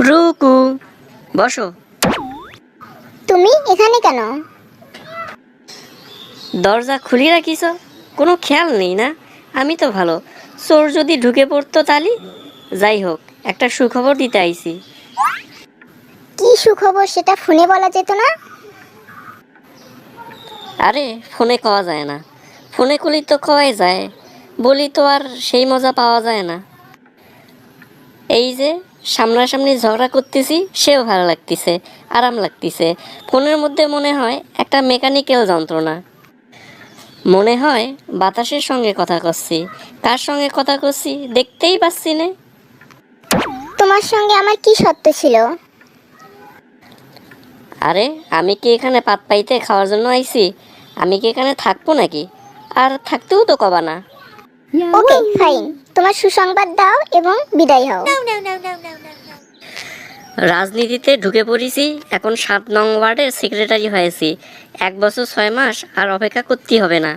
রুকু, বসো। তুমি এখানে কেন? দরজা খুলি রাখিস, কোনো খেয়াল নেই না? আমি তো ভালো, চোর যদি ঢুকে পড়তো তালি। যাই হোক, একটা সুখবর দিতে আইছি। কি সুখবর সেটা ফোনে বলা যেত না? আরে ফোনে কওয়া যায় না, ফোনে করলেই তো কওয়াই যায়, বলি তো আর সেই মজা পাওয়া যায় না। এই যে সামনাসামনি ঝগড়া করতেছি, সেও ভালো লাগতেছে, আরাম লাগতেছে। ফোনের মধ্যে মনে হয় একটা মেকানিক্যাল যন্ত্রণা, মনে হয় বাতাসের সঙ্গে কথা করছি। কার সঙ্গে কথা করছি দেখতেই পাচ্ছি না। তোমার সঙ্গে আমার কি সত্য ছিল? আরে আমি কি এখানে পাত পাইতে খাওয়ার জন্য আইছি? আমি কি এখানে থাকবো নাকি? আর থাকতেও তো কবা না। ওকে ফাইন, তোমার সুসংবাদ দাও এবং বিদায় হও। রাজনীতিতে ঢুকে পড়েছি, এখন 7 নং ওয়ার্ডের সেক্রেটারি হয়েছি। 1 বছর 6 মাস আর অপেক্ষা করতে হবে না,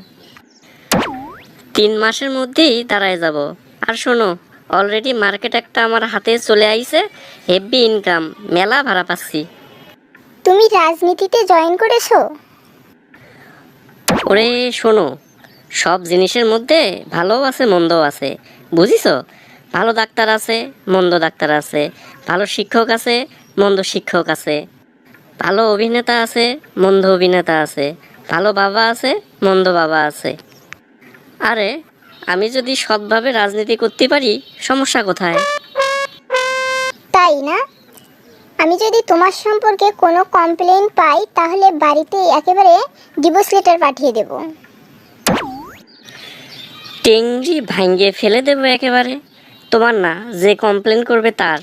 3 মাসের মধ্যেই দাঁড়ায় যাব। আর শোনো, অলরেডি মার্কেট একটা আমার হাতে চলে আইছে, হেভি ইনকাম, মেলা ভাড়া পাচ্ছি। তুমি রাজনীতিতে জয়েন করেছো? ওরে শোনো, সব জিনিসের মধ্যে ভালো আছে মন্দও আছে, বুঝিছো? ভালো ডাক্তার আছে, মন্দ ডাক্তার আছে, ভালো শিক্ষক আছে, মন্দ শিক্ষক আছে, ভালো অভিনেতা আছে, মন্দ অভিনেতা আছে, ভালো বাবা আছে, মন্দ বাবা আছে। আরে আমি যদি সৎভাবে রাজনীতি করতে পারি, সমস্যা কোথায়? তাই না? আমি যদি তোমার সম্পর্কে কোনো কমপ্লেইন পাই তাহলে বাড়িতে একেবারে ডিভোর্স লেটার পাঠিয়ে দেব। টেংরি ভাঙ্গে ফেলে দেবো একেবারে। তোমার না, যে কমপ্লেন করবে তার।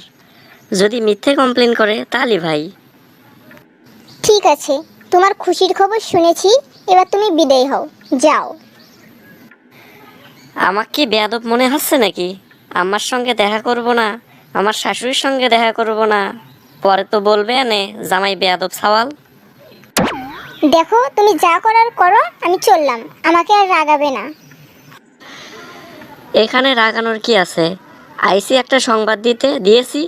যদি মিথ্যে কমপ্লেন করে তাহলে ভাই। ঠিক আছে, তোমার খুশির খবর শুনেছি, এবার তুমি বিদায় হও, যাও। আমাকে কি বেয়াদব মনে হচ্ছে নাকি? আমার সঙ্গে দেখা করব না, আমার শাশুড়ির সঙ্গে দেখা করব না, পরে তো বলবে এনে জামাই বেয়াদব সাওয়াল। দেখো, তুমি যা করার করো, আমি চললাম, আমাকে আর রাগাবে না। এখানে রাগানোর কি আছে? আইসি একটা সংবাদ দিয়েছি,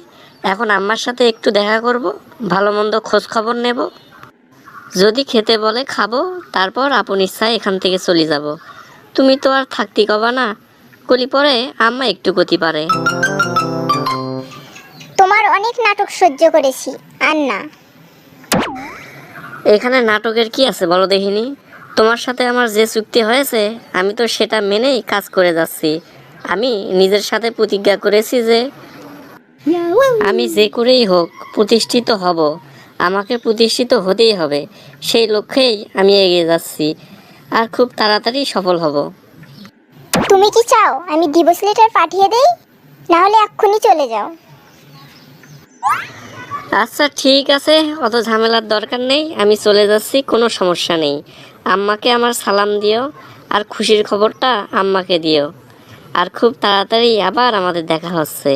এখন আম্মার সাথে একটু দেখা করব, ভালো মন্দ খোঁজ খবর নেব। যদি খেতে বলে খাবো, তারপর আপন ইচ্ছায় এখান থেকে চলে যাব। তুমি তো আর থাকতে কবা না, কলি পরে আম্মা একটু গতি পারে। তোমার অনেক নাটক সহ্য করেছি, আর না। এখানে নাটকের কি আছে বলো দেখিনি? তোমার সাথে আমার যে চুক্তি হয়েছে, আমি তো সেটা মেনেই কাজ করে যাচ্ছি। আমি নিজের সাথে প্রতিজ্ঞা করেছি যে আমি যে করেই হোক প্রতিষ্ঠিত হব, আমাকে প্রতিষ্ঠিত হতেই হবে। সেই লক্ষ্যেই আমি এগিয়ে যাচ্ছি, আর খুব তাড়াতাড়ি সফল হব। তুমি কি চাও আমি ডিভোর্স লেটার পাঠিয়ে দেই, না হলে এক্ষুনি চলে যাও? আচ্ছা ঠিক আছে, অত ঝামেলার দরকার নেই, আমি চলে যাচ্ছি, কোনো সমস্যা নেই। আম্মাকে আমার সালাম দিও, আর খুশির খবরটা আম্মাকে দিও। আর খুব তাড়াতাড়ি আবার আমাদের দেখা হচ্ছে।